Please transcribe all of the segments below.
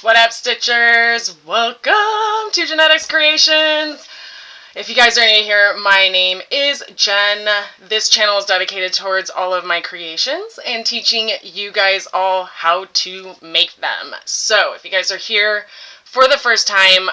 What up, Stitchers? Welcome to Genetics Creations. If you guys are new here, my name is Jen. This channel is dedicated towards all of my creations and teaching you guys all how to make them. So if you guys are here for the first time,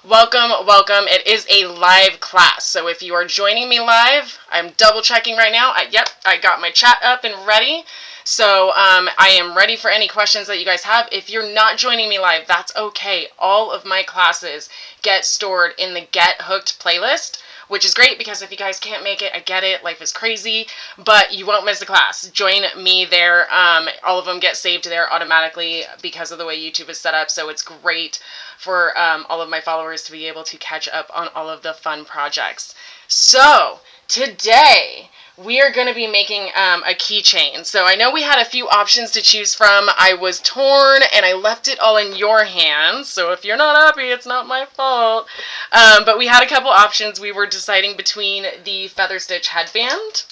welcome. It is a live class. So if you are joining me live, I'm double checking right now. Yep, I got my chat up and ready. So I am ready for any questions that you guys have. If you're not joining me live, that's okay. All of my classes get stored in the Get Hooked playlist, which is great because if you guys can't make it, I get it. Life is crazy, but you won't miss a class. Join me there. All of them get saved there automatically because of the way YouTube is set up. So it's great for all of my followers to be able to catch up on all of the fun projects. So today, we are going to be making a keychain. So I know we had a few options to choose from. I was torn and I left it all in your hands. So if you're not happy, it's not my fault. But we had a couple options. We were deciding between the feather stitch headband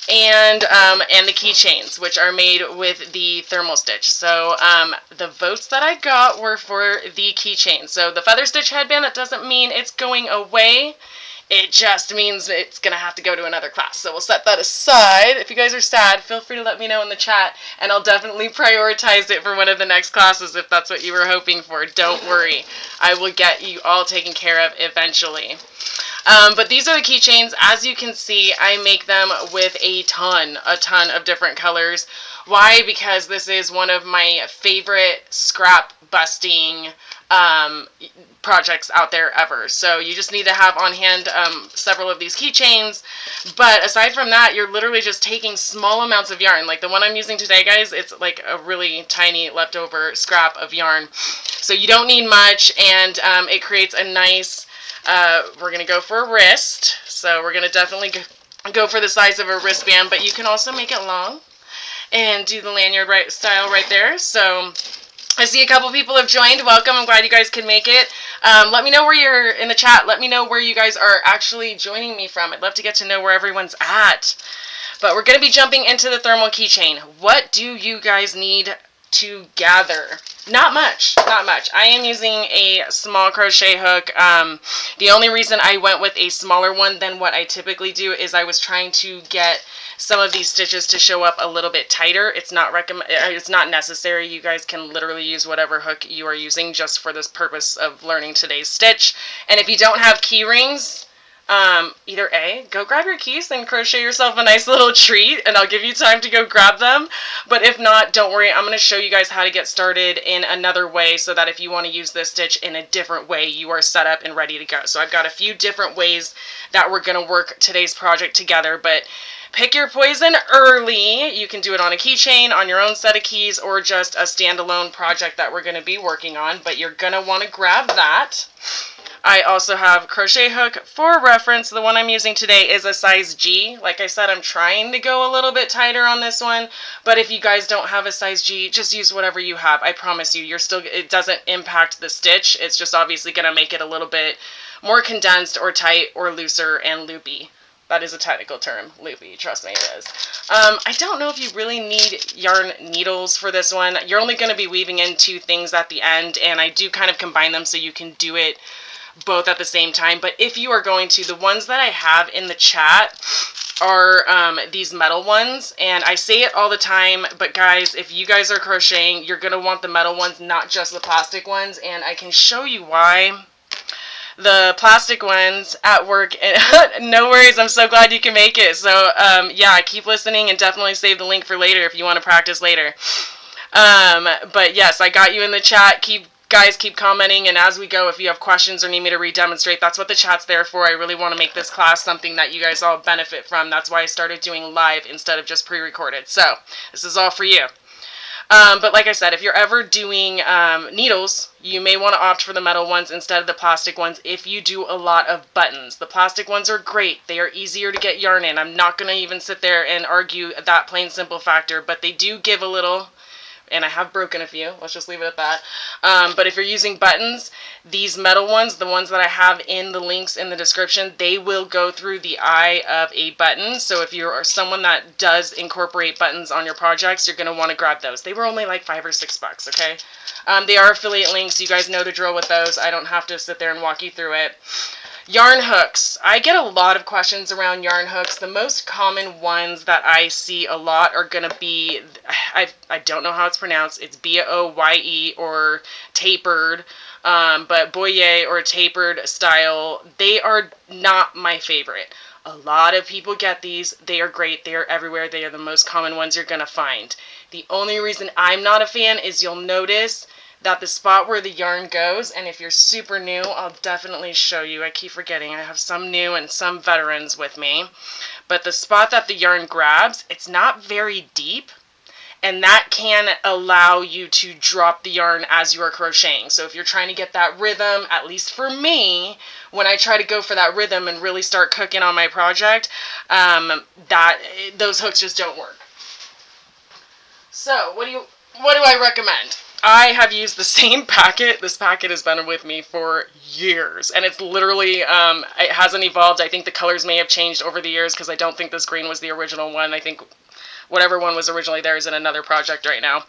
and the keychains, which are made with the thermal stitch. So the votes that I got were for the keychain. So the feather stitch headband, it doesn't mean it's going away. It just means it's going to have to go to another class. So we'll set that aside. If you guys are sad, feel free to let me know in the chat, and I'll definitely prioritize it for one of the next classes if that's what you were hoping for. Don't worry. I will get you all taken care of eventually. But these are the keychains. As you can see, I make them with a ton of different colors. Why? Because this is one of my favorite scrap busting projects out there ever. So you just need to have on hand several of these keychains. But aside from that, you're literally just taking small amounts of yarn. Like the one I'm using today, guys, it's like a really tiny leftover scrap of yarn. So you don't need much, and it creates a nice, we're going to go for a wrist. So we're going to definitely go for the size of a wristband, but you can also make it long and do the lanyard style right there. So I see a couple people have joined. Welcome. I'm glad you guys could make it. Let me know where you're in the chat. Let me know where you guys are actually joining me from. I'd love to get to know where everyone's at. But we're going to be jumping into the thermal keychain. What do you guys need to gather? Not much. I am using a small crochet hook. The only reason I went with a smaller one than what I typically do is I was trying to get some of these stitches to show up a little bit tighter. It's not necessary. You guys can literally use whatever hook you are using just for this purpose of learning today's stitch. And if you don't have key rings, either A, go grab your keys and crochet yourself a nice little treat, and I'll give you time to go grab them. But if not, don't worry, I'm going to show you guys how to get started in another way so that if you want to use this stitch in a different way, you are set up and ready to go. So I've got a few different ways that we're going to work today's project together, but pick your poison early. You can do it on a keychain, on your own set of keys, or just a standalone project that we're going to be working on, but you're going to want to grab that. I also have crochet hook for reference. The one I'm using today is a size G. Like I said, I'm trying to go a little bit tighter on this one, but if you guys don't have a size G, just use whatever you have. I promise you, it doesn't impact the stitch. It's just obviously going to make it a little bit more condensed or tight or looser and loopy. That is a technical term, loopy, trust me it is. I don't know if you really need yarn needles for this one. You're only going to be weaving in two things at the end, and I do kind of combine them so you can do it both at the same time. But if you are going to, the ones that I have in the chat are these metal ones, and I say it all the time, but guys, if you guys are crocheting, you're going to want the metal ones, not just the plastic ones, and I can show you why. The plastic ones at work, no worries, I'm so glad you can make it. So yeah, keep listening and definitely save the link for later if you want to practice later. But yes, I got you in the chat. Guys, keep commenting, and as we go, if you have questions or need me to re-demonstrate, that's what the chat's there for. I really want to make this class something that you guys all benefit from. That's why I started doing live instead of just pre-recorded. So this is all for you. But like I said, if you're ever doing needles, you may want to opt for the metal ones instead of the plastic ones if you do a lot of buttons. The plastic ones are great. They are easier to get yarn in. I'm not going to even sit there and argue that plain simple factor, but they do give a little and I have broken a few. Let's just leave it at that. But if you're using buttons, these metal ones, the ones that I have in the links in the description, they will go through the eye of a button. So if you are someone that does incorporate buttons on your projects, you're going to want to grab those. They were only like $5 or $6, okay? They are affiliate links. You guys know the drill with those. I don't have to sit there and walk you through it. Yarn hooks. I get a lot of questions around yarn hooks. The most common ones that I see a lot are going to be, I don't know how it's pronounced. It's B-O-Y-E or tapered, but boye or tapered style. They are not my favorite. A lot of people get these. They are great. They are everywhere. They are the most common ones you're going to find. The only reason I'm not a fan is you'll notice that the spot where the yarn goes, and if you're super new, I'll definitely show you. I keep forgetting. I have some new and some veterans with me. But the spot that the yarn grabs, it's not very deep, and that can allow you to drop the yarn as you are crocheting. So if you're trying to get that rhythm, at least for me, when I try to go for that rhythm and really start cooking on my project, those hooks just don't work. So what do I recommend? I have used the same packet. This packet has been with me for years, and it's literally, it hasn't evolved. I think the colors may have changed over the years because I don't think this green was the original one. I think whatever one was originally there is in another project right now.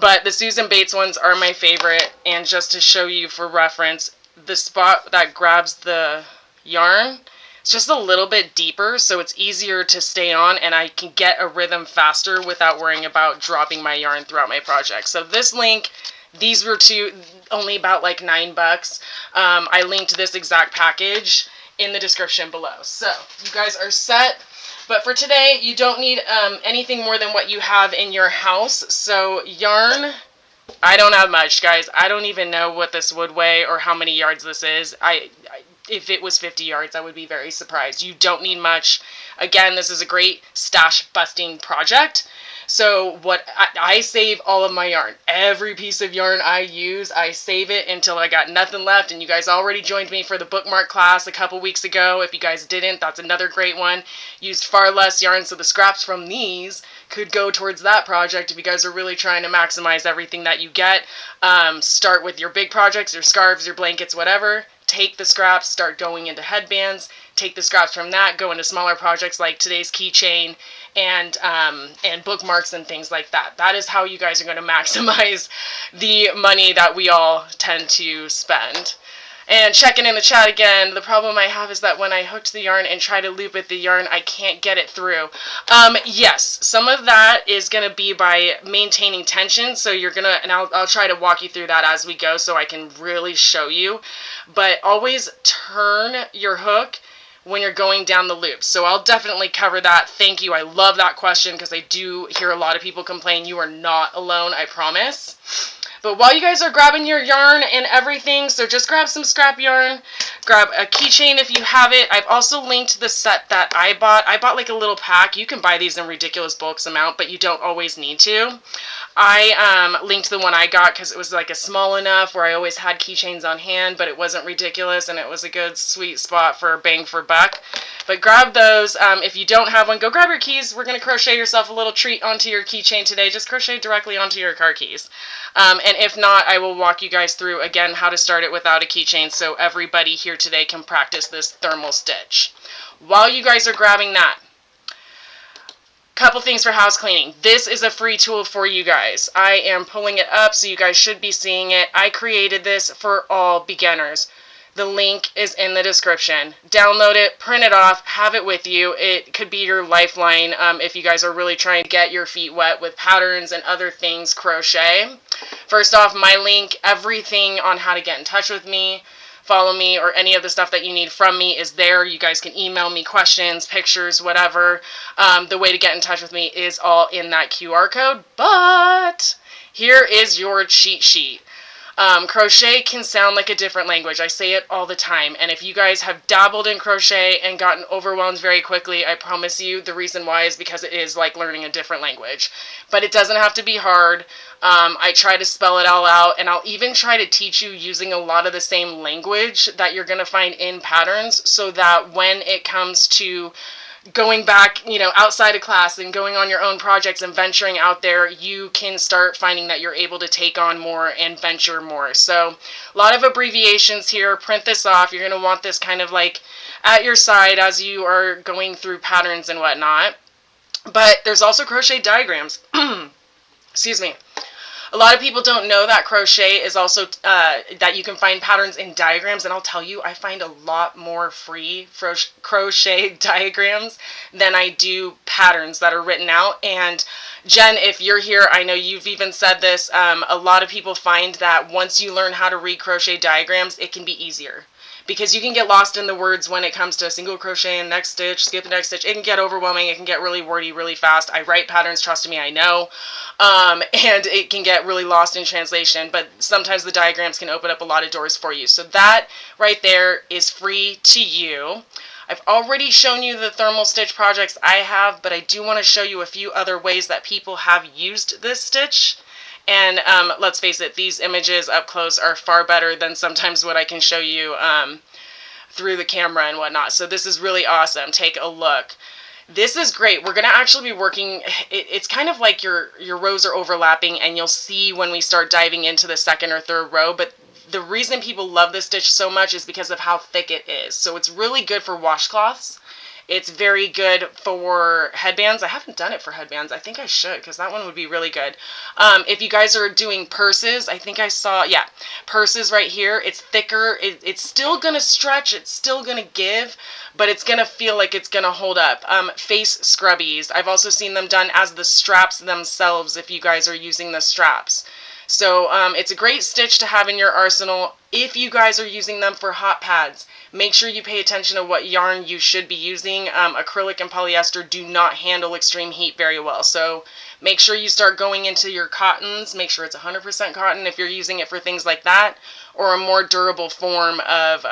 But the Susan Bates ones are my favorite, and just to show you for reference, the spot that grabs the yarn, it's just a little bit deeper, so it's easier to stay on, and I can get a rhythm faster without worrying about dropping my yarn throughout my project. So this link, these were only about like $9. I linked this exact package in the description below. So you guys are set. But for today, you don't need anything more than what you have in your house. So yarn, I don't have much, guys. I don't even know what this would weigh or how many yards this is. If it was 50 yards, I would be very surprised. You don't need much. Again, this is a great stash busting project. So I save all of my yarn. Every piece of yarn I use, I save it until I got nothing left. And you guys already joined me for the bookmark class a couple weeks ago. If you guys didn't, that's another great one. Used far less yarn, so the scraps from these could go towards that project if you guys are really trying to maximize everything that you get. Start with your big projects, your scarves, your blankets, whatever. Take the scraps, start going into headbands. Take the scraps from that, go into smaller projects like today's keychain and bookmarks and things like that. That is how you guys are going to maximize the money that we all tend to spend. And checking in the chat again, the problem I have is that when I hooked the yarn and try to loop it, the yarn, I can't get it through. Yes, some of that is going to be by maintaining tension, so you're going to, and I'll try to walk you through that as we go so I can really show you. But always turn your hook when you're going down the loop. So I'll definitely cover that. Thank you. I love that question because I do hear a lot of people complain. You are not alone, I promise. But while you guys are grabbing your yarn and everything, so just grab some scrap yarn, grab a keychain if you have it. I've also linked the set that I bought. I bought like a little pack. You can buy these in ridiculous bulks amount, but you don't always need to. I linked the one I got because it was like a small enough where I always had keychains on hand, but it wasn't ridiculous, and it was a good sweet spot for bang for buck. But grab those. If you don't have one, go grab your keys. We're going to crochet yourself a little treat onto your keychain today. Just crochet directly onto your car keys. And if not, I will walk you guys through, again, how to start it without a keychain so everybody here today can practice this thermal stitch. While you guys are grabbing that, couple things for house cleaning. This is a free tool for you guys. I am pulling it up so you guys should be seeing it. I created this for all beginners. The link is in the description. Download it, print it off, have it with you. It could be your lifeline if you guys are really trying to get your feet wet with patterns and other things crochet. First off, my link, everything on how to get in touch with me, follow me, or any of the stuff that you need from me is there. You guys can email me questions, pictures, whatever. The way to get in touch with me is all in that QR code. But here is your cheat sheet. Crochet can sound like a different language. I say it all the time. And if you guys have dabbled in crochet and gotten overwhelmed very quickly, I promise you the reason why is because it is like learning a different language. But it doesn't have to be hard. I try to spell it all out, and I'll even try to teach you using a lot of the same language that you're going to find in patterns so that when it comes to going back, you know, outside of class and going on your own projects and venturing out there, you can start finding that you're able to take on more and venture more. So a lot of abbreviations here. Print this off. You're going to want this kind of like at your side as you are going through patterns and whatnot. But there's also crochet diagrams. Excuse me. A lot of people don't know that crochet is also, that you can find patterns in diagrams, and I'll tell you, I find a lot more free crochet diagrams than I do patterns that are written out. And Jen, if you're here, I know you've even said this, a lot of people find that once you learn how to read crochet diagrams, it can be easier. Because you can get lost in the words when it comes to single crochet and next stitch, skip the next stitch. It can get overwhelming. It can get really wordy really fast. I write patterns, trust me, I know. And it can get really lost in translation. But sometimes the diagrams can open up a lot of doors for you. So that right there is free to you. I've already shown you the thermal stitch projects I have, but I do want to show you a few other ways that people have used this stitch. And let's face it, these images up close are far better than sometimes what I can show you through the camera and whatnot. So this is really awesome. Take a look. This is great. We're going to actually be working, it's kind of like your rows are overlapping, and you'll see when we start diving into the second or third row. But the reason people love this stitch so much is because of how thick it is. So it's really good for washcloths. It's very good for headbands. I haven't done it for headbands. I think I should, because that one would be really good. If you guys are doing purses, I think I saw, yeah, purses right here. It's thicker. It's still going to stretch. It's still going to give, but it's going to feel like it's going to hold up. Face scrubbies. I've also seen them done as the straps themselves if you guys are using the straps. So it's a great stitch to have in your arsenal if you guys are using them for hot pads. Make sure you pay attention to what yarn you should be using. Acrylic and polyester do not handle extreme heat very well. So make sure you start going into your cottons. Make sure it's 100% cotton if you're using it for things like that, or a more durable form of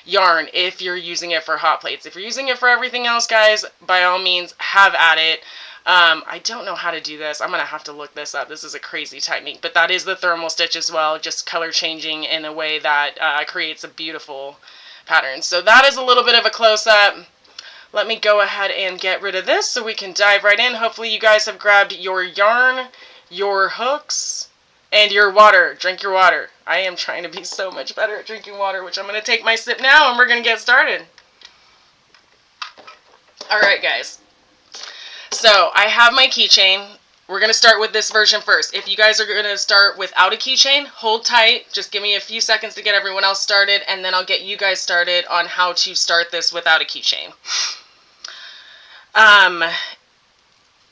yarn if you're using it for hot plates. If you're using it for everything else, guys, by all means, have at it. I don't know how to do this. I'm going to have to look this up. This is a crazy technique, but that is the thermal stitch as well, just color changing in a way that creates a beautiful pattern. So that is a little bit of a close-up. Let me go ahead and get rid of this so we can dive right in. Hopefully you guys have grabbed your yarn, your hooks, and your water. Drink your water. I am trying to be so much better at drinking water, which I'm going to take my sip now, and we're going to get started. Alright, guys. So I have my keychain. We're going to start with this version first. If you guys are going to start without a keychain, hold tight. Just give me a few seconds to get everyone else started, and then I'll get you guys started on how to start this without a keychain.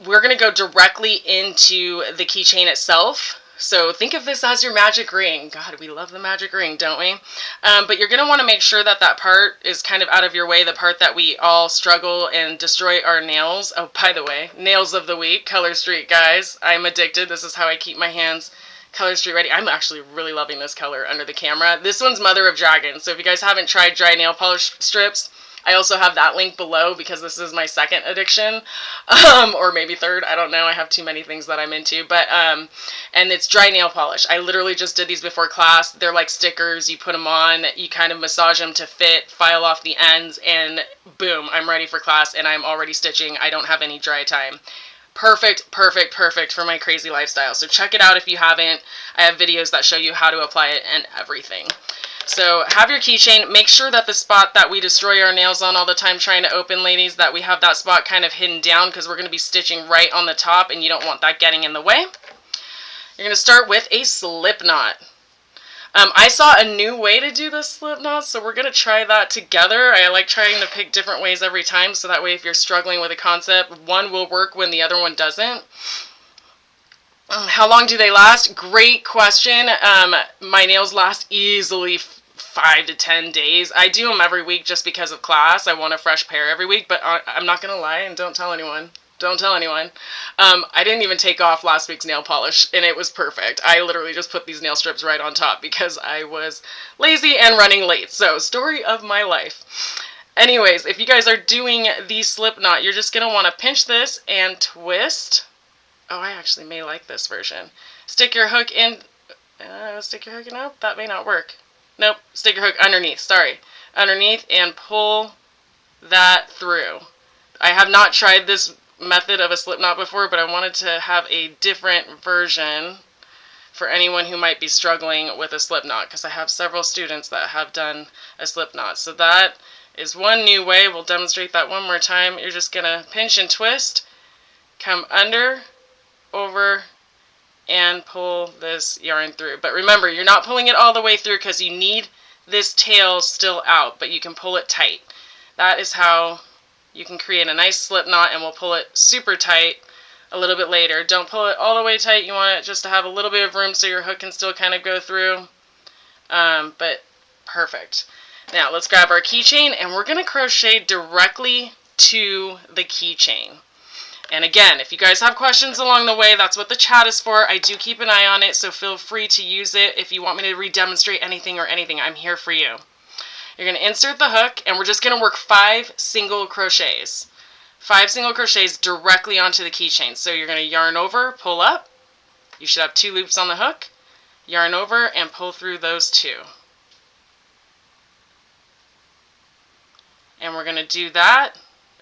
We're going to go directly into the keychain itself. So think of this as your magic ring. God, we love the magic ring, don't we? But you're going to want to make sure that that part is kind of out of your way, the part that we all struggle and destroy our nails. Oh, by the way, nails of the week, Color Street, guys. I'm addicted. This is how I keep my hands Color Street ready. I'm actually really loving this color under the camera. This one's Mother of Dragons. So if you guys haven't tried dry nail polish strips, I also have that link below because this is my second addiction, or maybe third, I don't know, I have too many things that I'm into, but, and it's dry nail polish. I literally just did these before class. They're like stickers, you put them on, you kind of massage them to fit, file off the ends, and boom, I'm ready for class, and I'm already stitching. I don't have any dry time. Perfect, perfect, perfect for my crazy lifestyle. So check it out if you haven't. I have videos that show you how to apply it and everything. So have your keychain. Make sure that the spot that we destroy our nails on all the time trying to open, ladies, that we have that spot kind of hidden down, because we're going to be stitching right on the top and you don't want that getting in the way. You're going to start with a slip knot. I saw a new way to do the slip knot, so we're going to try that together. I like trying to pick different ways every time, so that way if you're struggling with a concept, one will work when the other one doesn't. How long do they last? Great question. My nails last easily 5 to 10 days. I do them every week just because of class. I want a fresh pair every week, but I'm not going to lie, and don't tell anyone. Don't tell anyone. I didn't even take off last week's nail polish, and it was perfect. I literally just put these nail strips right on top because I was lazy and running late. So, story of my life. Anyways, if you guys are doing the slip knot, you're just going to want to pinch this and twist. Oh, I actually may like this version. Stick your hook in. Stick your hook in. Nope, that may not work. Nope, stick your hook underneath. Sorry. Underneath and pull that through. I have not tried this method of a slip knot before, but I wanted to have a different version for anyone who might be struggling with a slip knot, because I have several students that have done a slip knot. So that is one new way. We'll demonstrate that one more time. You're just going to pinch and twist, come under, over, and pull this yarn through. But remember, you're not pulling it all the way through because you need this tail still out, but you can pull it tight. That is how you can create a nice slip knot, and we'll pull it super tight a little bit later. Don't pull it all the way tight. You want it just to have a little bit of room so your hook can still kind of go through. But perfect. Now let's grab our keychain, and we're going to crochet directly to the keychain. And again, if you guys have questions along the way, that's what the chat is for. I do keep an eye on it, so feel free to use it. If you want me to re-demonstrate anything or anything, I'm here for you. You're going to insert the hook, and we're just going to work 5 single crochets. 5 single crochets directly onto the keychain. So you're going to yarn over, pull up. You should have 2 loops on the hook. Yarn over and pull through those 2. And we're going to do that.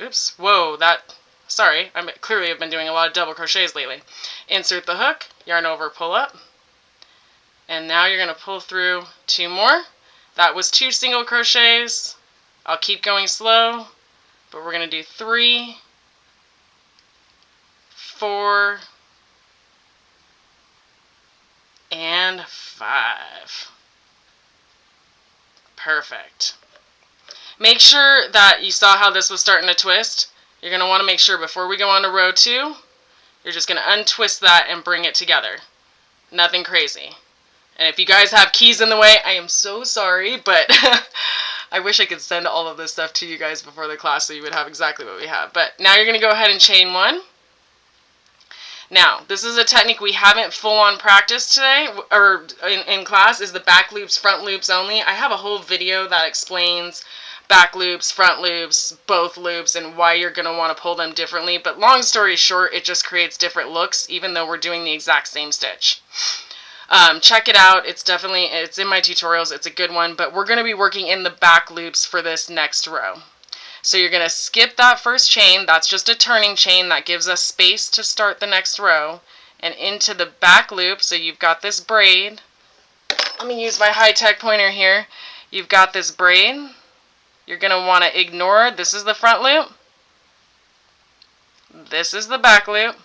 Oops, whoa, sorry, I clearly have been doing a lot of double crochets lately. Insert the hook, yarn over, pull up. And now you're going to pull through 2 more. That was 2 single crochets. I'll keep going slow, but we're going to do 3, 4, and 5. Perfect. Make sure that you saw how this was starting to twist. You're going to want to make sure before we go on to row 2, you're just going to untwist that and bring it together. Nothing crazy. And if you guys have keys in the way, I am so sorry, but I wish I could send all of this stuff to you guys before the class so you would have exactly what we have. But now you're going to go ahead and chain 1. Now, this is a technique we haven't full-on practiced today, or in class, is the back loops, front loops only. I have a whole video that explains back loops, front loops, both loops, and why you're going to want to pull them differently. But long story short, it just creates different looks, even though we're doing the exact same stitch. Check it out. It's in my tutorials. It's a good one, but we're going to be working in the back loops for this next row. So you're going to skip that first chain. That's just a turning chain that gives us space to start the next row, and into the back loop. So you've got this braid. Let me use my high-tech pointer here. You've got this braid. You're going to want to ignore, this is the front loop. This is the back loop.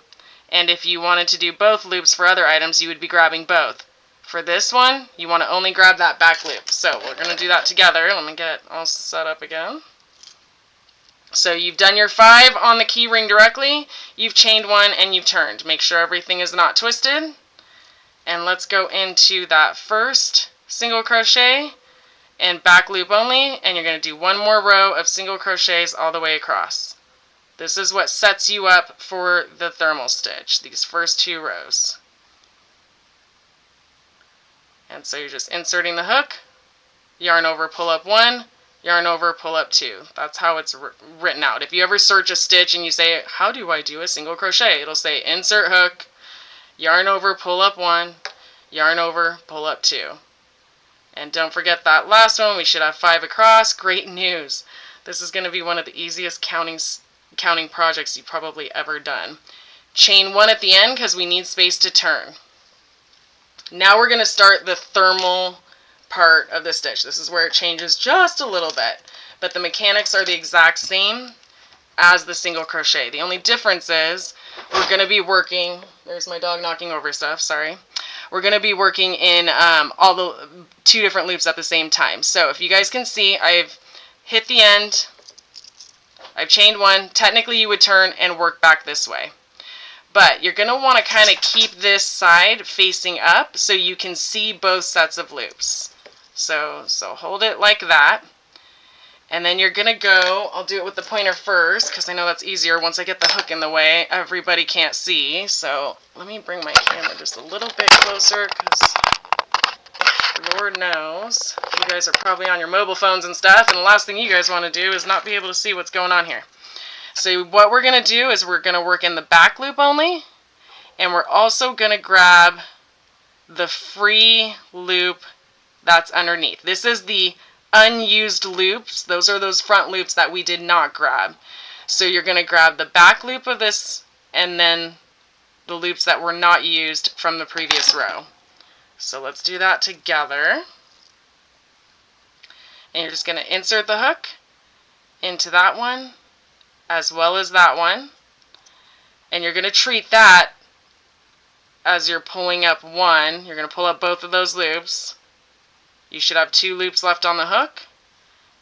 And if you wanted to do both loops for other items, you would be grabbing both. For this one, you want to only grab that back loop. So we're going to do that together. Let me get all set up again. So you've done your 5 on the key ring directly, you've chained 1, and you've turned. Make sure everything is not twisted. And let's go into that first single crochet and back loop only, and you're going to do 1 more row of single crochets all the way across. This is what sets you up for the thermal stitch, these first 2 rows. And so you're just inserting the hook, yarn over, pull up 1, yarn over, pull up 2. That's how it's written out. If you ever search a stitch and you say, how do I do a single crochet? It'll say insert hook, yarn over, pull up 1, yarn over, pull up 2. And don't forget that last one, we should have 5 across. Great news. This is going to be one of the easiest counting projects you've probably ever done. Chain 1 at the end because we need space to turn. Now we're going to start the thermal part of the stitch. This is where it changes just a little bit, but the mechanics are the exact same as the single crochet. The only difference is we're going to be working, there's my dog knocking over stuff, sorry. We're going to be working in all the 2 different loops at the same time. So if you guys can see, I've hit the end, I've chained 1. Technically you would turn and work back this way. But you're going to want to kind of keep this side facing up so you can see both sets of loops. So hold it like that. And then you're going to go, I'll do it with the pointer first because I know that's easier once I get the hook in the way. Everybody can't see. So let me bring my camera just a little bit closer because Lord knows you guys are probably on your mobile phones and stuff, and the last thing you guys want to do is not be able to see what's going on here. So what we're going to do is we're going to work in the back loop only, and we're also going to grab the free loop that's underneath. This is the unused loops. Those are those front loops that we did not grab. So you're going to grab the back loop of this and then the loops that were not used from the previous row. So let's do that together. And you're just going to insert the hook into that one as well as that one. And you're going to treat that as you're pulling up one. You're going to pull up both of those loops. You should have 2 loops left on the hook.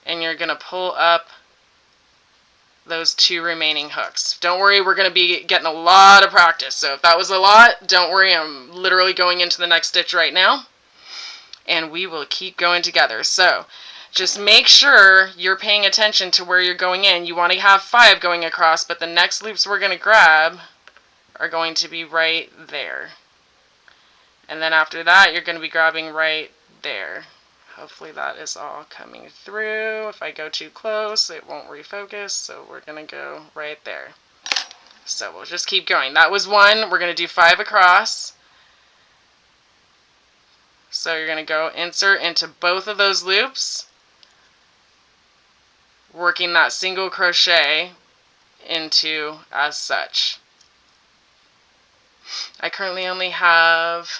And you're going to pull up those 2 remaining hooks. Don't worry, we're going to be getting a lot of practice. So if that was a lot, don't worry, I'm literally going into the next stitch right now. And we will keep going together. So just make sure you're paying attention to where you're going in. You want to have 5 going across, but the next loops we're going to grab are going to be right there. And then after that, you're going to be grabbing right there. Hopefully that is all coming through. If I go too close, it won't refocus, so we're going to go right there. So we'll just keep going. That was 1. We're going to do 5 across. So you're going to go insert into both of those loops, working that single crochet into as such. I currently only have...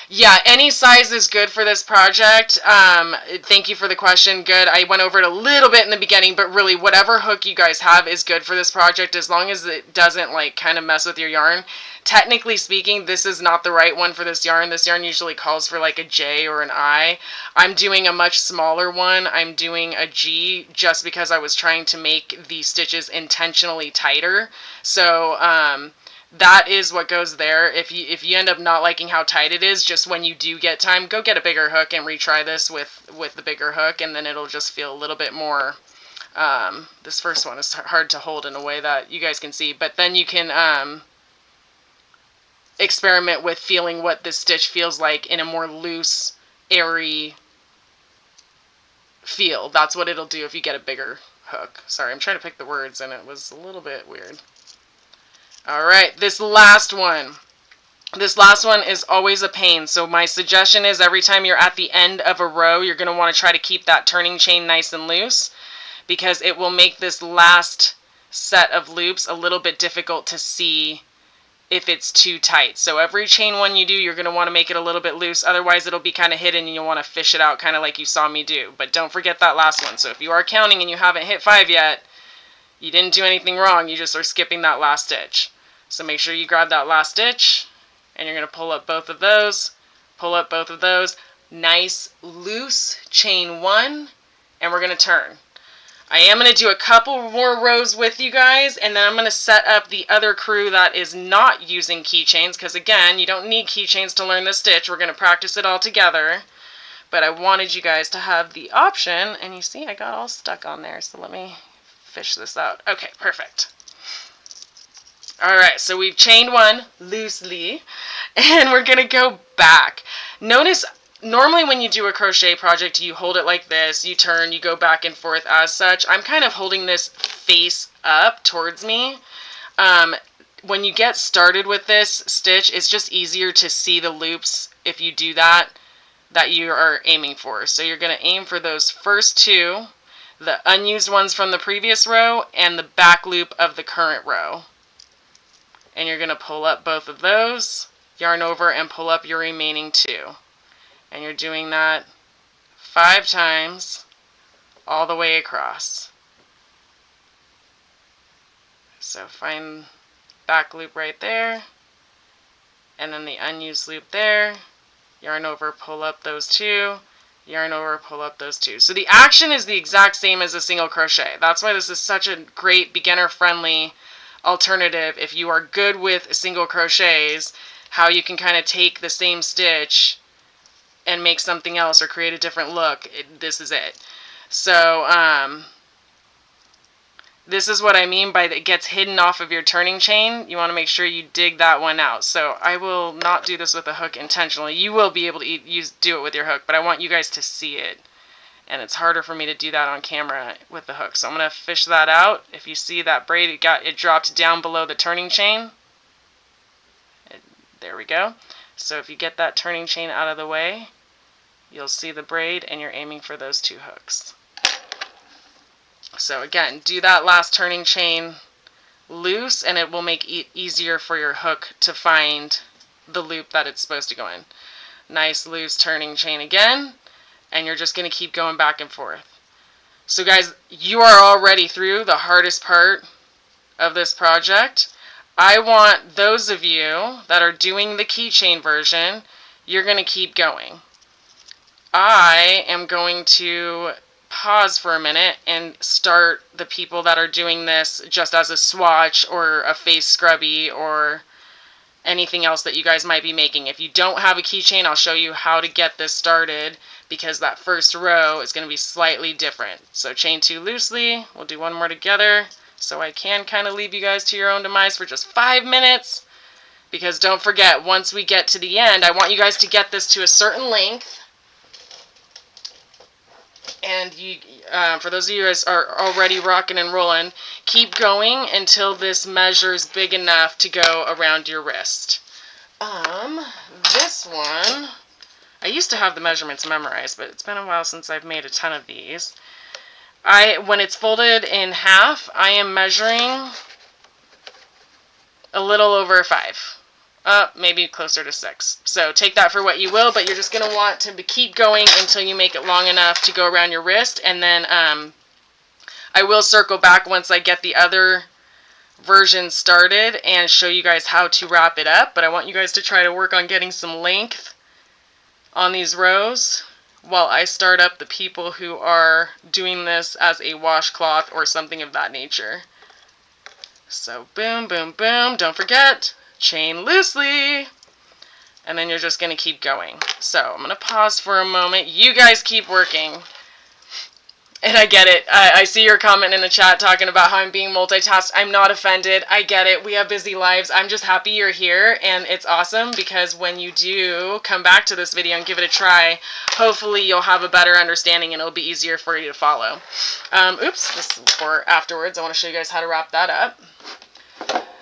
Yeah, any size is good for this project. Thank you for the question. Good. I went over it a little bit in the beginning, but really whatever hook you guys have is good for this project as long as it doesn't like kind of mess with your yarn. Technically speaking, this is not the right one for this yarn. This yarn usually calls for like a J or an I. I'm doing a much smaller one. I'm doing a G just because I was trying to make the stitches intentionally tighter. So, that is what goes there. If you end up not liking how tight it is, just when you do get time, go get a bigger hook and retry this with the bigger hook, and then it'll just feel a little bit more... this first one is hard to hold in a way that you guys can see, but then you can experiment with feeling what this stitch feels like in a more loose, airy feel. That's what it'll do if you get a bigger hook. Sorry, I'm trying to pick the words, and it was a little bit weird. Alright, this last one. This last one is always a pain, so my suggestion is every time you're at the end of a row, you're going to want to try to keep that turning chain nice and loose, because it will make this last set of loops a little bit difficult to see if it's too tight. So every chain one you do, you're going to want to make it a little bit loose, otherwise it'll be kind of hidden and you'll want to fish it out kind of like you saw me do. But don't forget that last one. So if you are counting and you haven't hit 5 yet, you didn't do anything wrong, you just are skipping that last stitch. So make sure you grab that last stitch, and you're going to pull up both of those, pull up both of those, nice loose chain 1, and we're going to turn. I am going to do a couple more rows with you guys, and then I'm going to set up the other crew that is not using keychains, because again, you don't need keychains to learn this stitch. We're going to practice it all together, but I wanted you guys to have the option, and you see I got all stuck on there, so let me fish this out. Okay, perfect. Alright, so we've chained 1 loosely, and we're going to go back. Notice, normally when you do a crochet project, you hold it like this, you turn, you go back and forth as such. I'm kind of holding this face up towards me. When you get started with this stitch, it's just easier to see the loops if you do that you are aiming for. So you're going to aim for those first 2, the unused ones from the previous row, and the back loop of the current row. And you're going to pull up both of those, yarn over, and pull up your remaining 2. And you're doing that 5 times all the way across. So find back loop right there, and then the unused loop there, yarn over, pull up those 2, yarn over, pull up those 2. So the action is the exact same as a single crochet. That's why this is such a great beginner-friendly alternative if you are good with single crochets, how you can kind of take the same stitch and make something else or create a different look. This is it. So this is what I mean by that it gets hidden off of your turning chain. You want to make sure you dig that one out. So I will not do this with a hook intentionally. You will be able to do it with your hook, but I want you guys to see it. And it's harder for me to do that on camera with the hook. So I'm going to fish that out. If you see that braid, it dropped down below the turning chain. There we go. So if you get that turning chain out of the way, you'll see the braid and you're aiming for those 2 hooks. So again, do that last turning chain loose, and it will make it easier for your hook to find the loop that it's supposed to go in. Nice loose turning chain again, and you're just going to keep going back and forth. So guys, you are already through the hardest part of this project. I want those of you that are doing the keychain version, you're going to keep going. I am going to pause for a minute and start the people that are doing this just as a swatch or a face scrubby or anything else that you guys might be making. If you don't have a keychain, I'll show you how to get this started, because that first row is going to be slightly different. So chain 2 loosely, we'll do one more together, so I can kind of leave you guys to your own demise for just 5 minutes, because don't forget, once we get to the end, I want you guys to get this to a certain length. And you, for those of you guys are already rocking and rolling, keep going until this measures big enough to go around your wrist. This one, I used to have the measurements memorized, but it's been a while since I've made a ton of these. When it's folded in half, I am measuring a little over 5. Maybe closer to 6. So take that for what you will, but you're just going to want to keep going until you make it long enough to go around your wrist, and then I will circle back once I get the other version started and show you guys how to wrap it up. But I want you guys to try to work on getting some length on these rows while I start up the people who are doing this as a washcloth or something of that nature. So boom, boom, boom. Don't forget, chain loosely, and then you're just going to keep going. So I'm going to pause for a moment. You guys keep working. And I get it. I see your comment in the chat talking about how I'm being multitasked. I'm not offended. I get it. We have busy lives. I'm just happy you're here, and it's awesome because when you do come back to this video and give it a try, hopefully you'll have a better understanding and it'll be easier for you to follow. Oops, this is for afterwards. I want to show you guys how to wrap that up.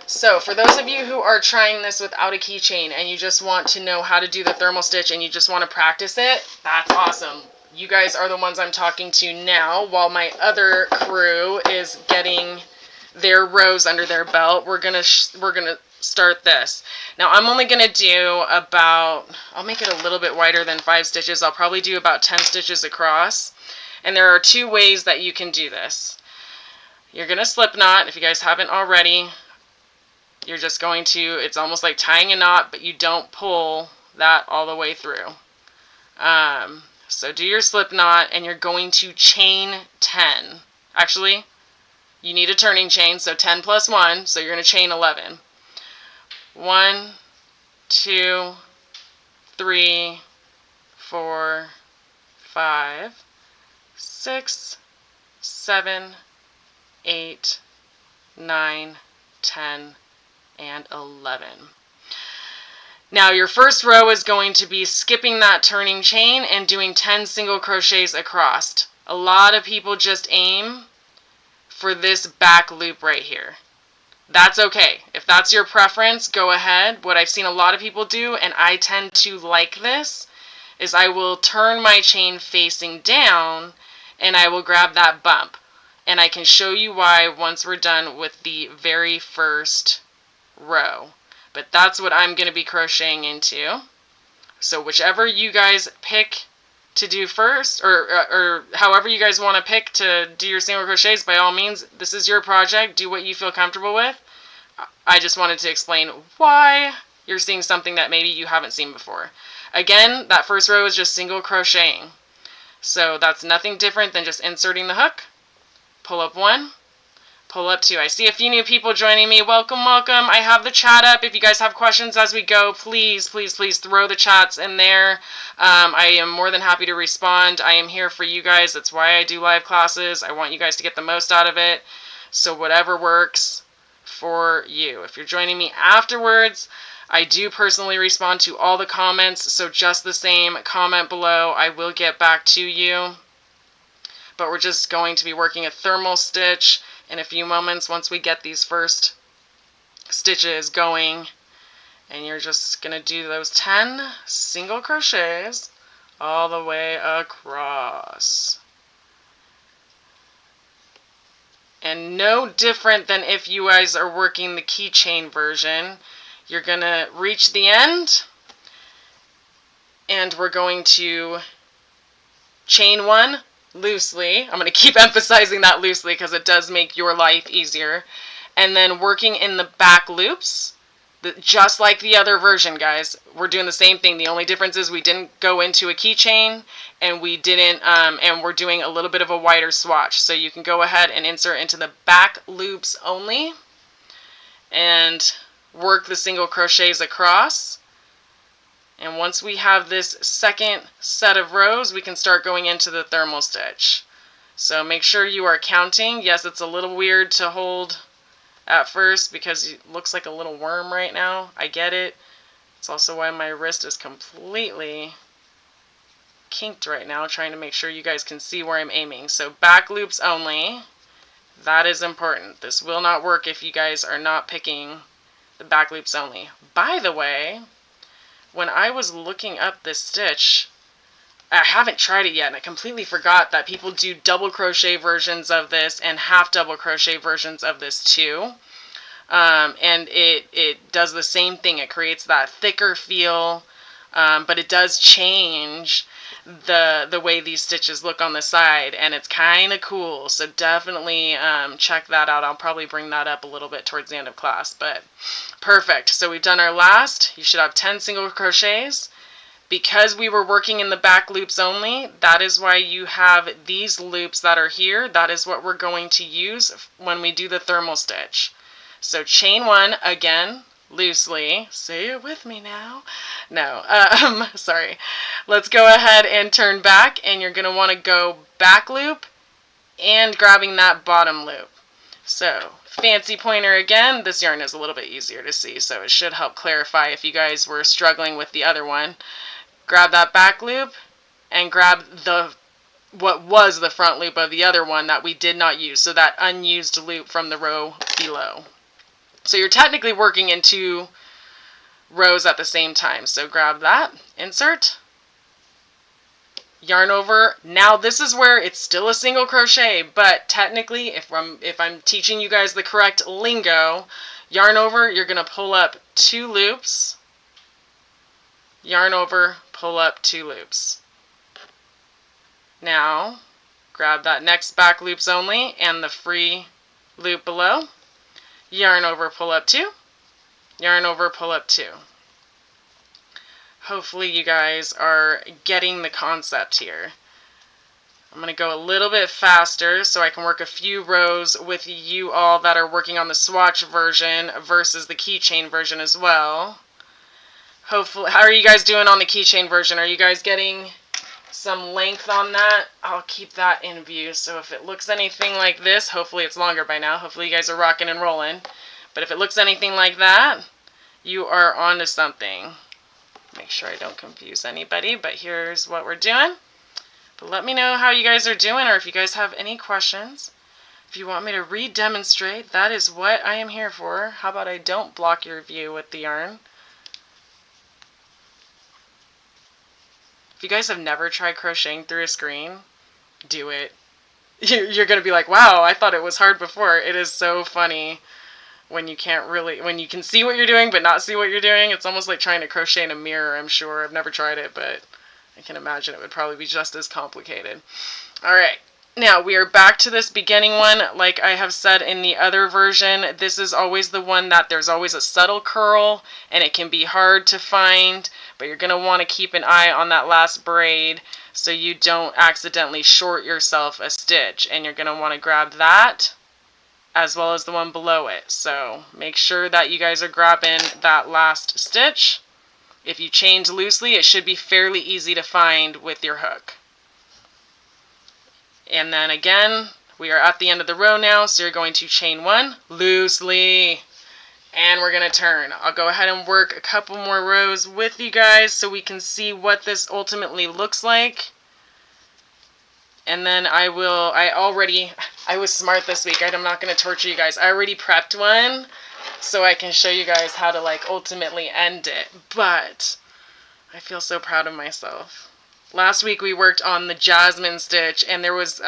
So for those of you who are trying this without a keychain and you just want to know how to do the thermal stitch and you just want to practice it, that's awesome. You guys are the ones I'm talking to now, while my other crew is getting their rows under their belt. We're gonna start this. Now I'm only gonna do about, I'll make it a little bit wider than 5 stitches. I'll probably do about 10 stitches across. And there are 2 ways that you can do this. You're gonna slip knot if you guys haven't already. You're just going to, it's almost like tying a knot, but you don't pull that all the way through. So do your slip knot, and you're going to chain 10. Actually, you need a turning chain, so 10 plus 1, so you're going to chain 11. 1, 2, 3, 4, 5, 6, 7, 8, 9, 10, and 11. Now your first row is going to be skipping that turning chain and doing 10 single crochets across. A lot of people just aim for this back loop right here. That's okay. If that's your preference, go ahead. What I've seen a lot of people do, and I tend to like this, is I will turn my chain facing down and I will grab that bump. And I can show you why once we're done with the very first row. But that's what I'm going to be crocheting into. So whichever you guys pick to do first, or however you guys want to pick to do your single crochets, by all means, this is your project. Do what you feel comfortable with. I just wanted to explain why you're seeing something that maybe you haven't seen before. Again, that first row is just single crocheting. So that's nothing different than just inserting the hook, pull up 1, pull up 2. I see a few new people joining me. Welcome, welcome. I have the chat up. If you guys have questions as we go, please, please, please throw the chats in there. I am more than happy to respond. I am here for you guys. That's why I do live classes. I want you guys to get the most out of it. So whatever works for you. If you're joining me afterwards, I do personally respond to all the comments. So just the same, comment below. I will get back to you. But we're just going to be working a thermal stitch in a few moments once we get these first stitches going, and you're just going to do those 10 single crochets all the way across. And no different than if you guys are working the keychain version. You're going to reach the end, and we're going to chain one loosely. I'm going to keep emphasizing that loosely because it does make your life easier. And then working in the back loops, just like the other version, guys. We're doing the same thing. The only difference is we didn't go into a keychain, and we didn't, and we're doing a little bit of a wider swatch. So you can go ahead and insert into the back loops only, and work the single crochets across. And once we have this second set of rows, we can start going into the thermal stitch. So make sure you are counting. Yes, it's a little weird to hold at first because it looks like a little worm right now. I get it. It's also why my wrist is completely kinked right now, trying to make sure you guys can see where I'm aiming. So back loops only. That is important. This will not work if you guys are not picking the back loops only. By the way, when I was looking up this stitch, I haven't tried it yet, and I completely forgot that people do double crochet versions of this and half double crochet versions of this too. And it does the same thing. It creates that thicker feel, but it does change the way these stitches look on the side, and it's kind of cool. So definitely check that out. I'll probably bring that up a little bit towards the end of class, but perfect. So we've done our last. You should have 10 single crochets. Because we were working in the back loops only, that is why you have these loops that are here. That is what we're going to use when we do the thermal stitch. So chain one, again, loosely. Say it with me now. No, sorry. Let's go ahead and turn back, and you're going to want to go back loop and grabbing that bottom loop. So fancy pointer again. This yarn is a little bit easier to see, so it should help clarify if you guys were struggling with the other one. Grab that back loop and grab what was the front loop of the other one that we did not use, so that unused loop from the row below. So you're technically working in 2 rows at the same time. So grab that, insert, yarn over. Now this is where it's still a single crochet, but technically if I'm teaching you guys the correct lingo, yarn over, you're going to pull up 2 loops, yarn over, pull up 2 loops. Now grab that next back loops only and the free loop below, yarn over, pull up 2, yarn over, pull up 2. Hopefully you guys are getting the concept here. I'm going to go a little bit faster so I can work a few rows with you all that are working on the swatch version versus the keychain version as well. Hopefully, how are you guys doing on the keychain version? Are you guys getting some length on that? I'll keep that in view. So if it looks anything like this, hopefully it's longer by now. Hopefully you guys are rocking and rolling. But if it looks anything like that, you are onto something. Make sure I don't confuse anybody, but here's what we're doing. But let me know how you guys are doing, or if you guys have any questions. If you want me to re-demonstrate, that is what I am here for. How about I don't block your view with the yarn? If you guys have never tried crocheting through a screen, do it. You're going to be like, wow, I thought it was hard before. It is so funny when you can see what you're doing but not see what you're doing. It's almost like trying to crochet in a mirror, I'm sure. I've never tried it, but I can imagine it would probably be just as complicated. All right. Now, we are back to this beginning one. Like I have said in the other version, this is always the one that there's always a subtle curl, and it can be hard to find, but you're going to want to keep an eye on that last braid so you don't accidentally short yourself a stitch. And you're going to want to grab that as well as the one below it. So make sure that you guys are grabbing that last stitch. If you chained loosely, it should be fairly easy to find with your hook. And then again, we are at the end of the row now, so you're going to chain one loosely, and we're going to turn. I'll go ahead and work a couple more rows with you guys so we can see what this ultimately looks like. And then I was smart this week. I'm not going to torture you guys. I already prepped one so I can show you guys how to ultimately end it. But I feel so proud of myself. Last week we worked on the jasmine stitch, and there was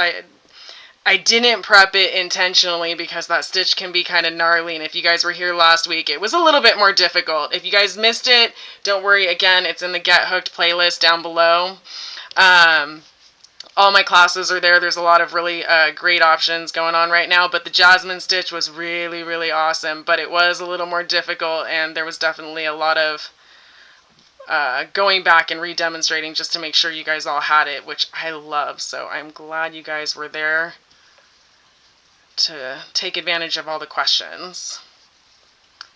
I didn't prep it intentionally because that stitch can be kind of gnarly, and if you guys were here last week, it was a little bit more difficult. If you guys missed it, don't worry, again, it's in the Get Hooked playlist down below. All my classes are there. There's a lot of really great options going on right now, but the Jasmine stitch was really, really awesome, but it was a little more difficult, and there was definitely a lot of going back and re-demonstrating just to make sure you guys all had it, which I love, so I'm glad you guys were there to take advantage of all the questions.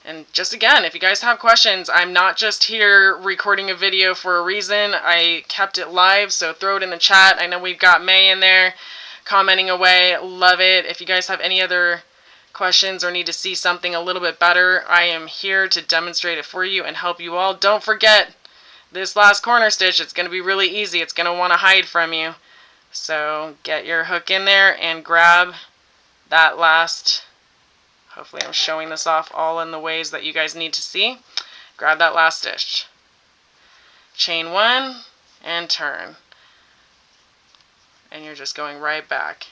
And just again, if you guys have questions, I'm not just here recording a video for a reason. I kept it live, so throw it in the chat. I know we've got May in there commenting away. Love it. If you guys have any other questions or need to see something a little bit better, I am here to demonstrate it for you and help you all. Don't forget this last corner stitch. It's going to be really easy. It's going to want to hide from you. So get your hook in there and grab that last, hopefully I'm showing this off all in the ways that you guys need to see. Grab that last stitch. Chain one and turn. And you're just going right back.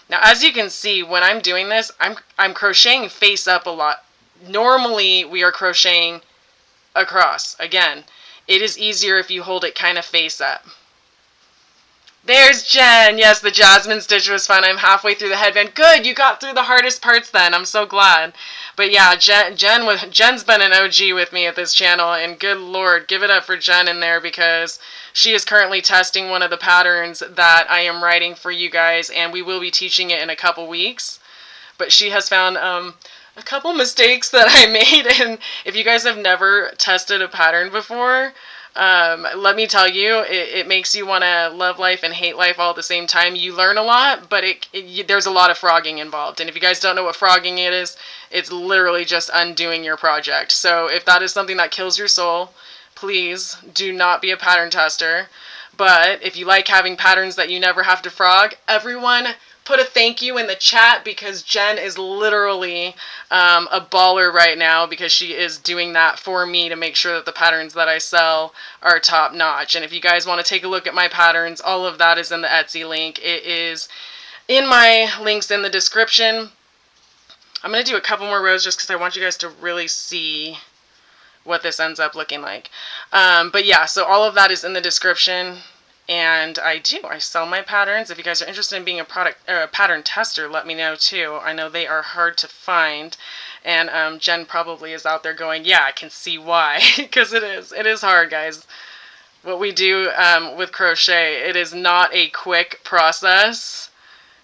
Now as you can see, when I'm doing this, I'm crocheting face up a lot. Normally we are crocheting across. Again, it is easier if you hold it kind of face up. There's Jen. Yes, the Jasmine stitch was fun. I'm halfway through the headband. Good, you got through the hardest parts then. I'm so glad. But yeah, Jen's been an OG with me at this channel, and good Lord, give it up for Jen in there because she is currently testing one of the patterns that I am writing for you guys, and we will be teaching it in a couple weeks. But she has found a couple mistakes that I made, and if you guys have never tested a pattern before, let me tell you, it makes you want to love life and hate life all at the same time. You learn a lot, but there's a lot of frogging involved. And if you guys don't know what frogging is, it's literally just undoing your project. So if that is something that kills your soul, please do not be a pattern tester. But if you like having patterns that you never have to frog, everyone put a thank you in the chat because Jen is literally a baller right now because she is doing that for me to make sure that the patterns that I sell are top notch. And if you guys want to take a look at my patterns, all of that is in the Etsy link. It is in my links in the description. I'm going to do a couple more rows just because I want you guys to really see what this ends up looking like. But yeah, so all of that is in the description. And I sell my patterns. If you guys are interested in being a pattern tester, let me know too. I know they are hard to find, and Jen probably is out there going, yeah, I can see why, because it is hard, guys. What we do with crochet, it is not a quick process.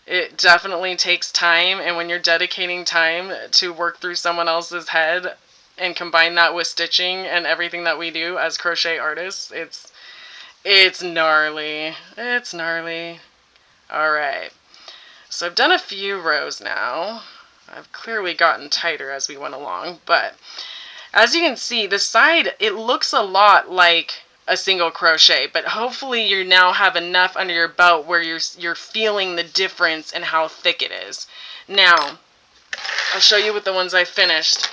It definitely takes time, and when you're dedicating time to work through someone else's head and combine that with stitching and everything that we do as crochet artists, it's gnarly. It's gnarly. Alright. So I've done a few rows now. I've clearly gotten tighter as we went along, but as you can see, the side, it looks a lot like a single crochet, but hopefully you now have enough under your belt where you're feeling the difference in how thick it is. Now, I'll show you with the ones I finished.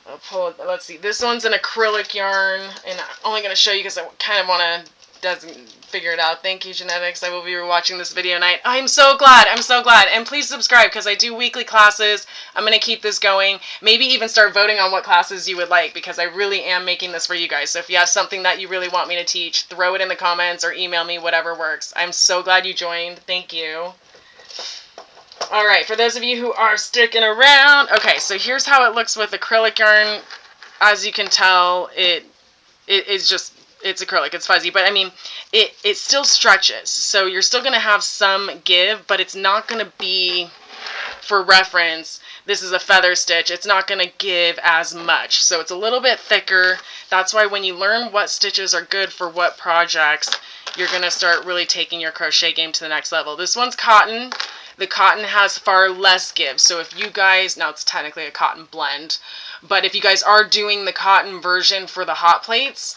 I'll pull it, let's see, this one's an acrylic yarn, and I'm only going to show you because I kind of want to doesn't figure it out. Thank you, Genetics. I will be watching this video tonight. I'm so glad. I'm so glad. And please subscribe because I do weekly classes. I'm going to keep this going. Maybe even start voting on what classes you would like because I really am making this for you guys. So if you have something that you really want me to teach, throw it in the comments or email me, whatever works. I'm so glad you joined. Thank you. All right, for those of you who are sticking around. Okay, so here's how it looks with acrylic yarn. As you can tell, it is just... it's acrylic, it's fuzzy, but I mean, it still stretches, so you're still going to have some give, but it's not going to be, for reference, this is a feather stitch, it's not going to give as much, so it's a little bit thicker. That's why when you learn what stitches are good for what projects, you're going to start really taking your crochet game to the next level. This one's cotton. The cotton has far less give, so if you guys, now it's technically a cotton blend, but if you guys are doing the cotton version for the hot plates,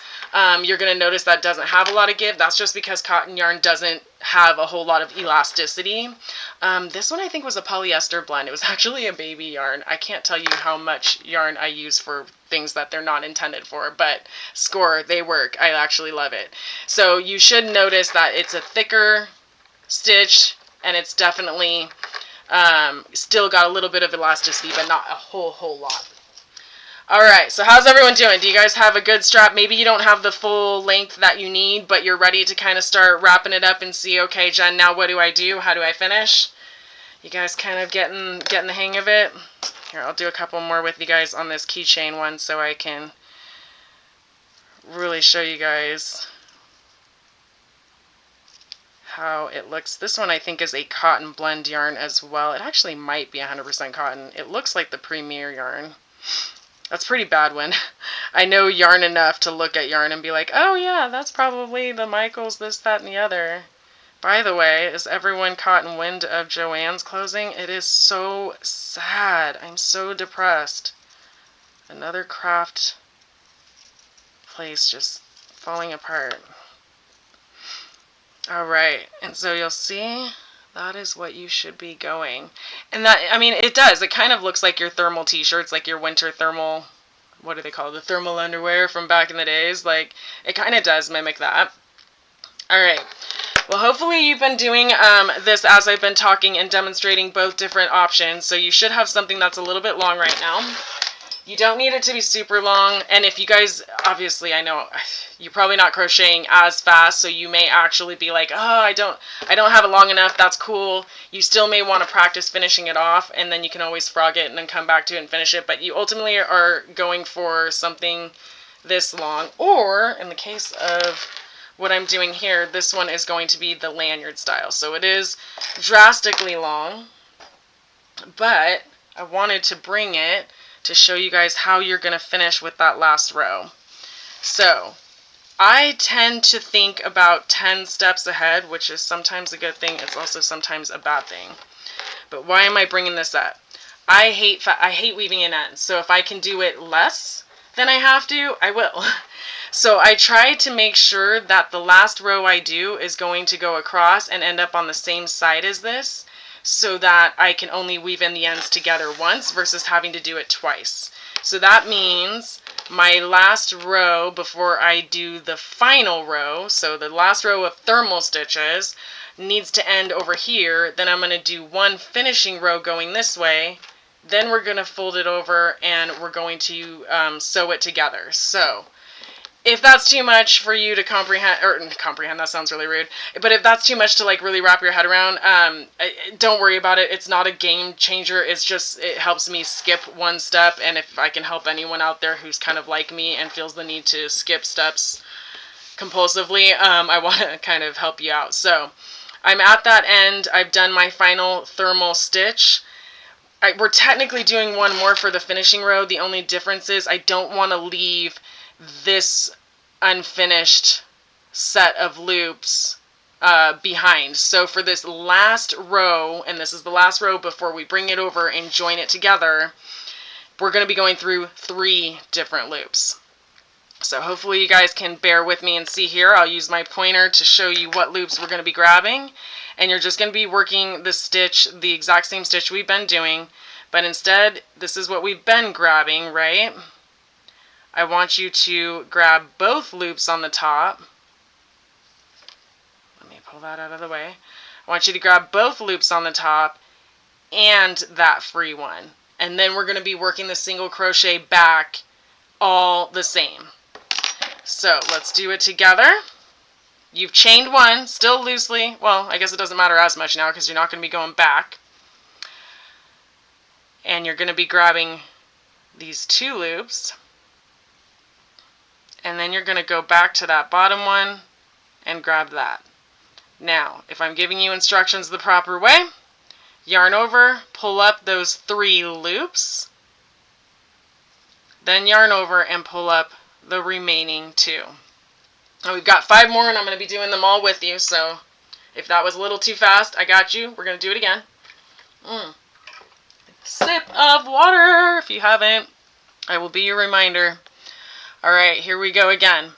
you're going to notice that doesn't have a lot of give. That's just because cotton yarn doesn't have a whole lot of elasticity. This one I think was a polyester blend. It was actually a baby yarn. I can't tell you how much yarn I use for things that they're not intended for, but score, they work. I actually love it. So you should notice that it's a thicker stitch, and it's definitely Still got a little bit of elasticity, but not a whole lot. Alright, so how's everyone doing? Do you guys have a good strap? Maybe you don't have the full length that you need, but you're ready to kind of start wrapping it up and see, okay, Jen, now what do I do? How do I finish? You guys kind of getting the hang of it? Here, I'll do a couple more with you guys on this keychain one so I can really show you guys how it looks. This one I think is a cotton blend yarn as well. It actually might be 100% cotton. It looks like the Premier yarn. That's pretty bad when I know yarn enough to look at yarn and be like, oh yeah, that's probably the Michaels, this, that, and the other. By the way, is everyone caught in wind of Joann's closing? It is so sad. I'm so depressed. Another craft place just falling apart. Alright, and so you'll see that is what you should be going. And that, I mean, it does. It kind of looks like your thermal t-shirts, like your winter thermal, what do they call it? The thermal underwear from back in the days. Like, it kind of does mimic that. Alright. Well, hopefully you've been doing this as I've been talking and demonstrating both different options. So you should have something that's a little bit long right now. You don't need it to be super long, and if you guys, obviously, I know you're probably not crocheting as fast, so you may actually be like, oh, I don't have it long enough. That's cool. You still may want to practice finishing it off, and then you can always frog it and then come back to it and finish it. But you ultimately are going for something this long, or in the case of what I'm doing here, this one is going to be the lanyard style. So it is drastically long, but I wanted to bring it to show you guys how you're going to finish with that last row. So I tend to think about 10 steps ahead, which is sometimes a good thing. It's also sometimes a bad thing. But why am I bringing this up? I hate weaving in ends. So if I can do it less than I have to, I will. So I try to make sure that the last row I do is going to go across and end up on the same side as this, so that I can only weave in the ends together once versus having to do it twice. So that means my last row before I do the final row, so the last row of thermal stitches needs to end over here. Then I'm going to do one finishing row going this way. Then we're going to fold it over and we're going to sew it together. So if that's too much for you to comprehend, that sounds really rude, but if that's too much to like really wrap your head around, don't worry about it. It's not a game changer. It's just, it helps me skip one step, and if I can help anyone out there who's kind of like me and feels the need to skip steps compulsively, I want to kind of help you out. So I'm at that end. I've done my final thermal stitch. We're technically doing one more for the finishing row. The only difference is I don't want to leave this unfinished set of loops behind. So for this last row, and this is the last row before we bring it over and join it together, we're going to be going through 3 different loops. So hopefully you guys can bear with me and see here. I'll use my pointer to show you what loops we're going to be grabbing, and you're just going to be working the stitch, the exact same stitch we've been doing, but instead this is what we've been grabbing, right? I want you to grab both loops on the top. Let me pull that out of the way. I want you to grab both loops on the top and that free one. And then we're going to be working the single crochet back all the same. So let's do it together. You've chained one, still loosely. Well, I guess it doesn't matter as much now because you're not going to be going back. And you're going to be grabbing these 2 loops. And then you're going to go back to that bottom one and grab that. Now, if I'm giving you instructions the proper way, yarn over, pull up those 3 loops, then yarn over and pull up the remaining 2. Now we've got 5 more, and I'm going to be doing them all with you, so if that was a little too fast, I got you. We're going to do it again. Sip of water if you haven't. I will be your reminder. Alright, here we go again.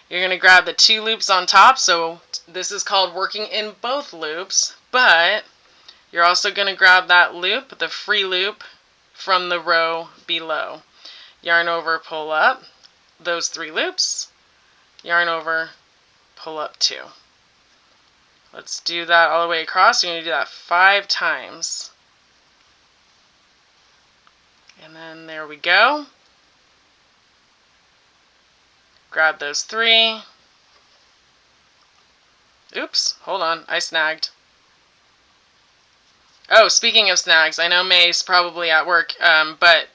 You're going to grab the 2 loops on top, so this is called working in both loops, but you're also going to grab that loop, the free loop, from the row below. Yarn over, pull up those 3 loops, yarn over, pull up 2. Let's do that all the way across. You're going to do that 5 times. And then there we go. Grab those 3. Oops, hold on, I snagged. Oh, speaking of snags, I know May's probably at work, but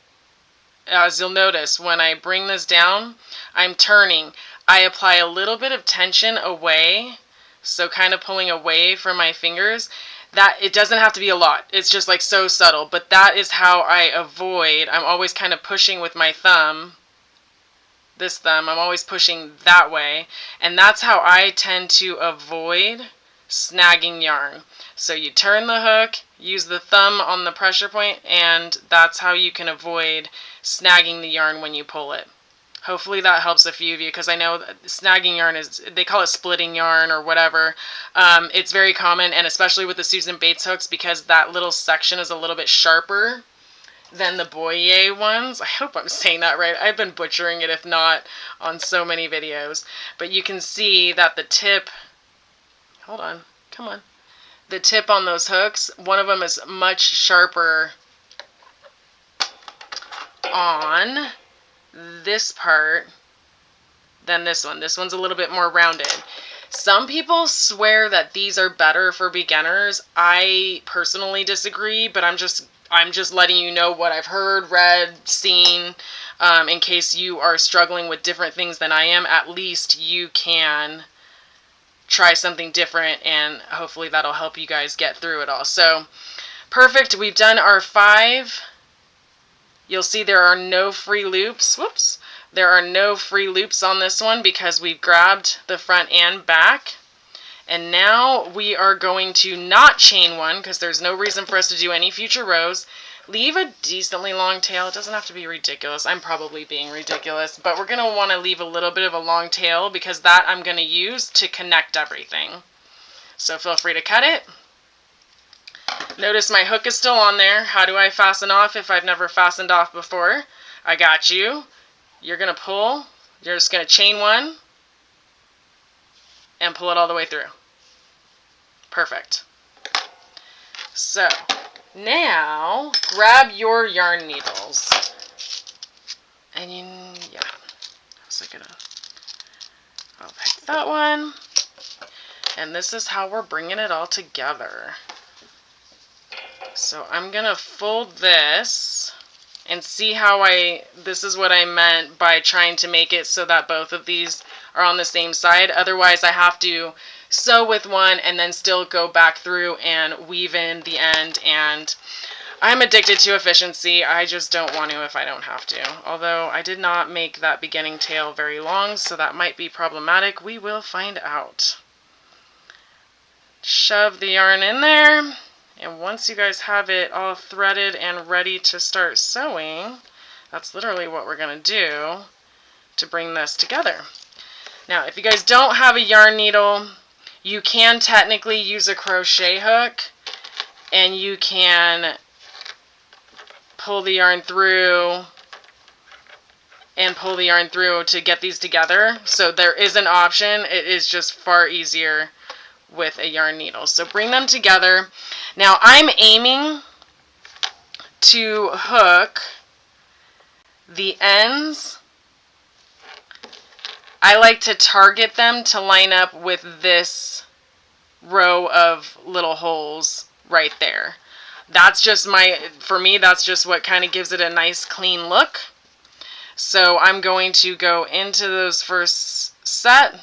as you'll notice, when I bring this down, I'm turning. I apply a little bit of tension away, so kind of pulling away from my fingers. That it doesn't have to be a lot. It's just like so subtle, but that is how I avoid. I'm always kind of pushing with my thumb. This thumb, I'm always pushing that way, and that's how I tend to avoid snagging yarn. So you turn the hook, use the thumb on the pressure point, and that's how you can avoid snagging the yarn when you pull it. Hopefully that helps a few of you, because I know that snagging yarn is, they call it splitting yarn or whatever. It's very common, and especially with the Susan Bates hooks, because that little section is a little bit sharper than the Boyer ones. I hope I'm saying that right. I've been butchering it, if not, on so many videos. But you can see that the tip, hold on, come on. The tip on those hooks, one of them is much sharper on this part than this one. This one's a little bit more rounded. Some people swear that these are better for beginners. I personally disagree, but I'm just letting you know what I've heard, read, seen, in case you are struggling with different things than I am. At least you can try something different, and hopefully that'll help you guys get through it all. So, perfect. We've done our 5. You'll see there are no free loops. Whoops. There are no free loops on this one because we've grabbed the front and back. And now we are going to not chain 1 because there's no reason for us to do any future rows. Leave a decently long tail. It doesn't have to be ridiculous. I'm probably being ridiculous, but we're going to want to leave a little bit of a long tail because that I'm going to use to connect everything. So feel free to cut it. Notice my hook is still on there. How do I fasten off if I've never fastened off before? I got you. You're going to pull. You're just going to chain 1 and pull it all the way through. Perfect. So now grab your yarn needles. And I'll pick that one. And this is how we're bringing it all together. So I'm going to fold this and see how this is what I meant by trying to make it so that both of these are on the same side. Otherwise I have to sew with one and then still go back through and weave in the end, and I'm addicted to efficiency. I just don't want to if I don't have to. Although I did not make that beginning tail very long, so that might be problematic. We will find out. Shove the yarn in there. And once you guys have it all threaded and ready to start sewing, that's literally what we're going to do to bring this together. Now, if you guys don't have a yarn needle, you can technically use a crochet hook, and you can pull the yarn through and pull the yarn through to get these together. So there is an option. It is just far easier with a yarn needle. So bring them together. Now I'm aiming to hook the ends. I like to target them to line up with this row of little holes right there. That's just for me, that's just what kind of gives it a nice clean look. So I'm going to go into those first set,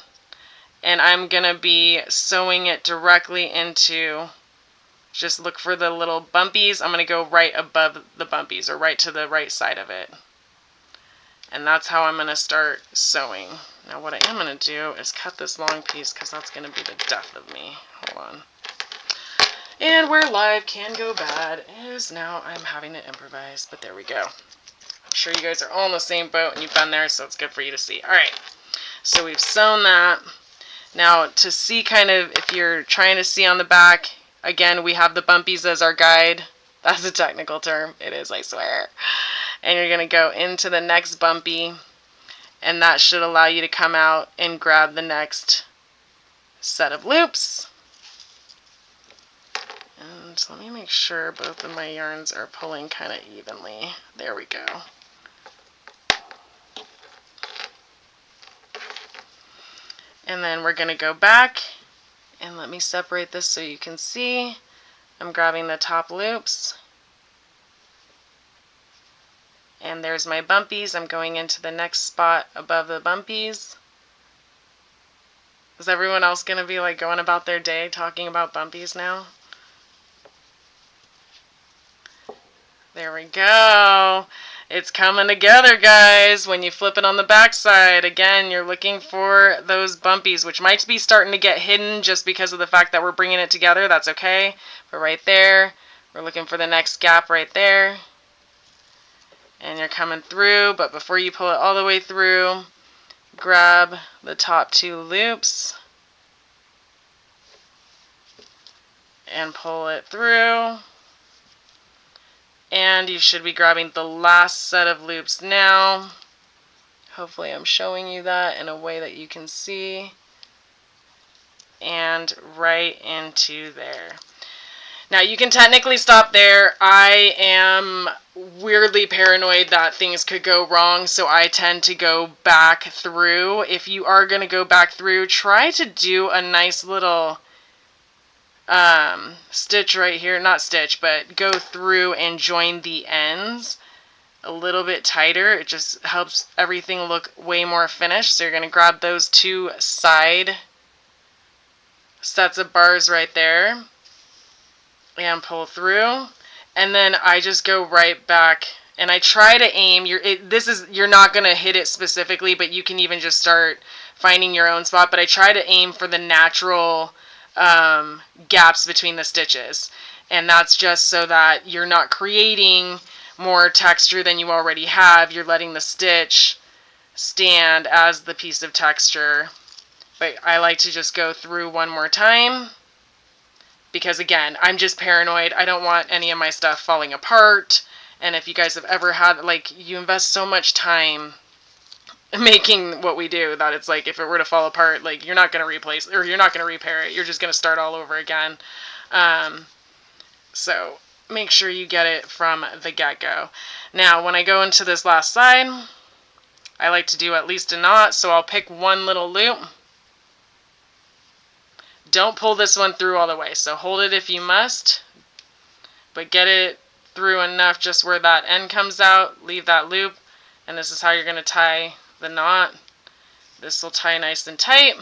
and I'm going to be sewing it directly into, just look for the little bumpies. I'm going to go right above the bumpies, or right to the right side of it. And that's how I'm going to start sewing. Now what I am going to do is cut this long piece, because that's going to be the death of me. Hold on. And where live can go bad is now I'm having to improvise, but there we go. I'm sure you guys are all in the same boat and you've been there, so it's good for you to see. Alright, so we've sewn that. Now to see kind of, if you're trying to see on the back, again, we have the bumpies as our guide. That's a technical term. It is, I swear. And you're going to go into the next bumpy, and that should allow you to come out and grab the next set of loops. And And let me make sure both of my yarns are pulling kind of evenly. There we go. And then we're going to go back, and let me separate this so you can see. I'm grabbing the top loops. And there's my bumpies. I'm going into the next spot above the bumpies. Is everyone else going to be like going about their day talking about bumpies now? There we go. It's coming together, guys. When you flip it on the back side, again, you're looking for those bumpies, which might be starting to get hidden just because of the fact that we're bringing it together. That's okay. But right there, we're looking for the next gap right there. And you're coming through, but before you pull it all the way through, grab the top two loops and pull it through. And you should be grabbing the last set of loops now. Hopefully I'm showing you that in a way that you can see. And right into there. Now you can technically stop there. I am weirdly paranoid that things could go wrong, so I tend to go back through. If you are going to go back through, try to do a nice little stitch right here. Not stitch, but go through and join the ends a little bit tighter. It just helps everything look way more finished. So you're going to grab those two side sets of bars right there and pull through, and then I just go right back and I try to aim. You're not going to hit it specifically, but you can even just start finding your own spot. But I try to aim for the natural gaps between the stitches, and that's just so that you're not creating more texture than you already have. You're letting the stitch stand as the piece of texture. But I like to just go through one more time, because again, I'm just paranoid. I don't want any of my stuff falling apart. And if you guys have ever had, like, you invest so much time making what we do that it's like, if it were to fall apart, like, you're not going to replace, or you're not going to repair it. You're just going to start all over again. So make sure you get it from the get-go. Now, when I go into this last side, I like to do at least a knot. So I'll pick one little loop. Don't pull this one through all the way, so hold it if you must, but get it through enough just where that end comes out. Leave that loop, and this is how you're going to tie the knot. This will tie nice and tight,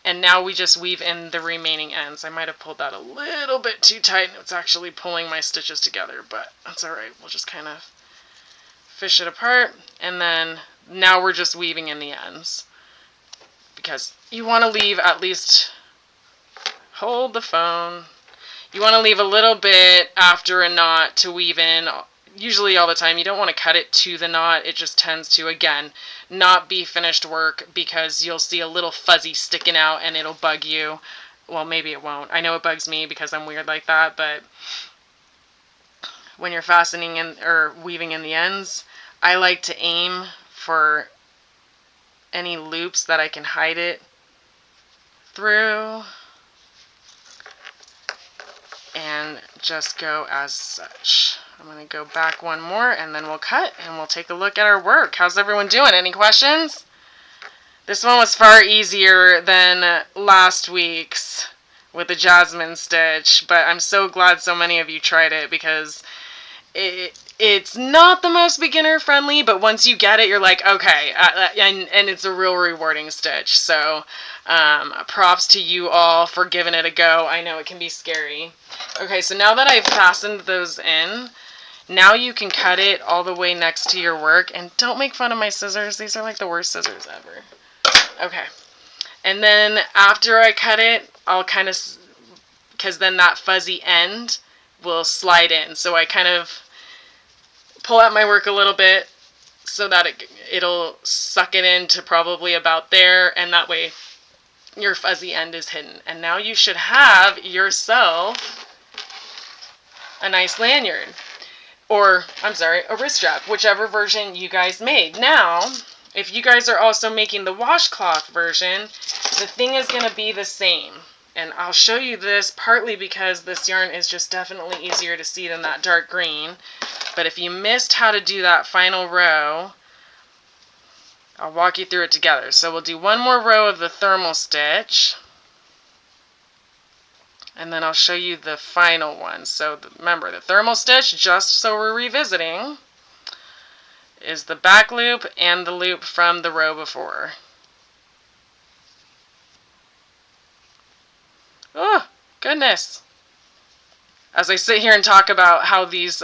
and now we just weave in the remaining ends. I might have pulled that a little bit too tight, and it's actually pulling my stitches together, but that's alright. We'll just kind of fish it apart, and then now we're just weaving in the ends, because you want to leave at least... Hold the phone. You want to leave a little bit after a knot to weave in, usually all the time. You don't want to cut it to the knot. It just tends to, again, not be finished work, because you'll see a little fuzzy sticking out and it'll bug you. Well, maybe it won't. I know it bugs me because I'm weird like that, but when you're fastening in or weaving in the ends, I like to aim for any loops that I can hide it through. And just go as such. I'm going to go back one more, and then we'll cut, and we'll take a look at our work. How's everyone doing? Any questions? This one was far easier than last week's with the jasmine stitch, but I'm so glad so many of you tried it, because it's not the most beginner friendly, but once you get it, you're like, okay, and it's a real rewarding stitch. So props to you all for giving it a go. I know it can be scary. Okay, so now that I've fastened those in, now you can cut it all the way next to your work. And don't make fun of my scissors. These are like the worst scissors ever. Okay. And then after I cut it, I'll kind of, because then that fuzzy end will slide in. So I kind of pull out my work a little bit so that it'll suck it into probably about there. And that way your fuzzy end is hidden. And now you should have yourself a nice lanyard, or I'm sorry, a wrist strap, whichever version you guys made. Now, if you guys are also making the washcloth version, the thing is going to be the same. And I'll show you this partly because this yarn is just definitely easier to see than that dark green. But if you missed how to do that final row, I'll walk you through it together. So we'll do one more row of the thermal stitch, and then I'll show you the final one. So remember, the thermal stitch, just so we're revisiting, is the back loop and the loop from the row before. Oh, goodness. As I sit here and talk about how these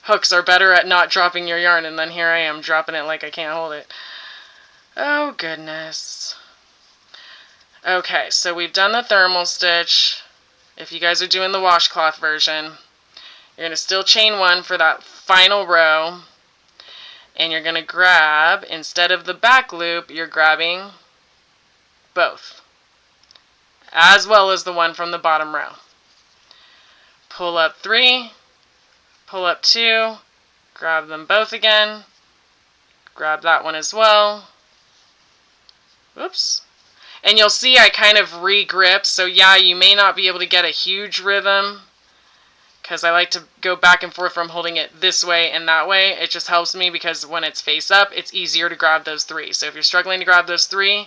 hooks are better at not dropping your yarn, and then here I am dropping it like I can't hold it. Oh, goodness. Okay, so we've done the thermal stitch. If you guys are doing the washcloth version, you're going to still chain one for that final row, and you're going to grab, instead of the back loop, you're grabbing both, as well as the one from the bottom row. Pull up 3, pull up 2, grab them both again, grab that one as well. Oops. And you'll see I kind of re-grip, so yeah, you may not be able to get a huge rhythm, because I like to go back and forth from holding it this way and that way. It just helps me because when it's face up, it's easier to grab those 3. So if you're struggling to grab those 3,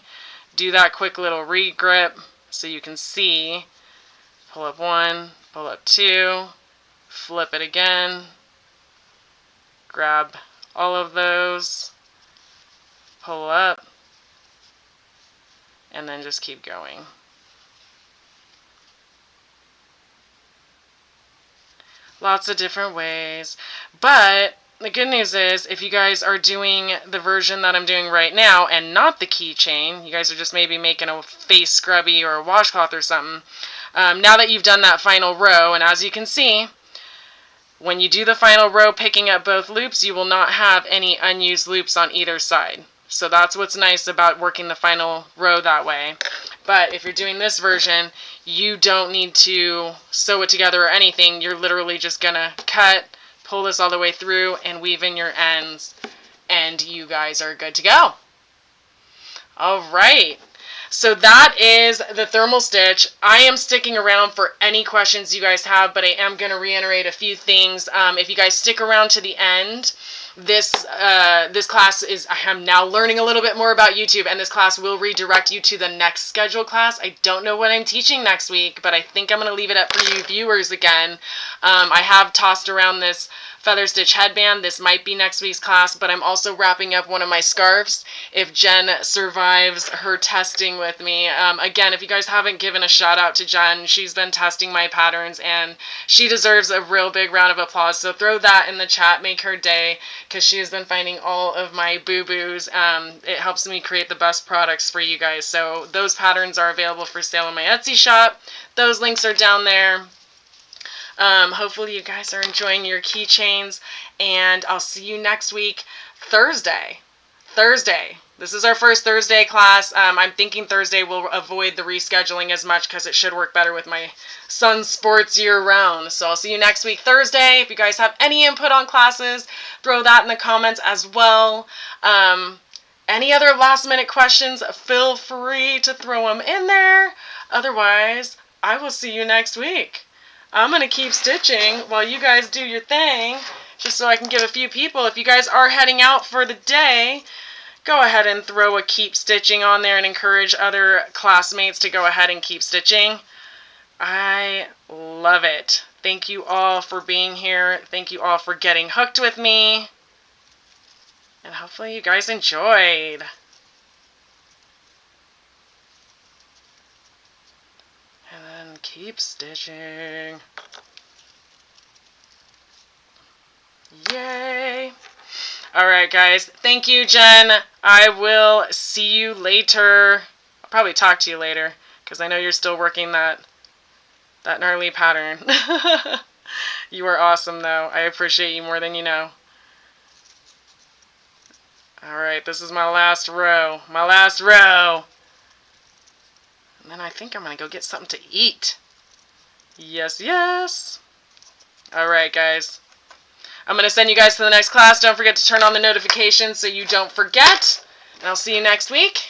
do that quick little re-grip so you can see. Pull up 1, pull up 2, flip it again, grab all of those, pull up, and then just keep going. Lots of different ways. But the good news is, if you guys are doing the version that I'm doing right now and not the keychain, you guys are just maybe making a face scrubby or a washcloth or something, now that you've done that final row, and as you can see, when you do the final row picking up both loops, you will not have any unused loops on either side. So that's what's nice about working the final row that way. But if you're doing this version, you don't need to sew it together or anything. You're literally just going to cut, pull this all the way through, and weave in your ends, and you guys are good to go. All right. So that is the thermal stitch. I am sticking around for any questions you guys have, but I am going to reiterate a few things. If you guys stick around to the end, this class is, I am now learning a little bit more about YouTube, and this class will redirect you to the next scheduled class. I don't know what I'm teaching next week, but I think I'm going to leave it up for you viewers again. I have tossed around this feather stitch headband. This might be next week's class, but I'm also wrapping up one of my scarves if Jen survives her testing with me. Again, if you guys haven't given a shout out to Jen, she's been testing my patterns and she deserves a real big round of applause. So throw that in the chat, make her day, because she has been finding all of my boo-boos. It helps me create the best products for you guys. So those patterns are available for sale on my Etsy shop. Those links are down there. Hopefully you guys are enjoying your keychains, and I'll see you next week, Thursday. This is our first Thursday class. I'm thinking Thursday will avoid the rescheduling as much because it should work better with my son's sports year-round. So I'll see you next week, Thursday. If you guys have any input on classes, throw that in the comments as well. Any other last-minute questions, feel free to throw them in there. Otherwise, I will see you next week. I'm going to keep stitching while you guys do your thing, just so I can give a few people. If you guys are heading out for the day, go ahead and throw a keep stitching on there and encourage other classmates to go ahead and keep stitching. I love it. Thank you all for being here. Thank you all for getting hooked with me. And hopefully you guys enjoyed. And then keep stitching. Yay! Alright guys, thank you Jen. I will see you later. I'll probably talk to you later, because I know you're still working that gnarly pattern. You are awesome though. I appreciate you more than you know. Alright, this is my last row. My last row! And then I think I'm going to go get something to eat. Yes, yes! Alright guys. I'm going to send you guys to the next class. Don't forget to turn on the notifications so you don't forget. And I'll see you next week.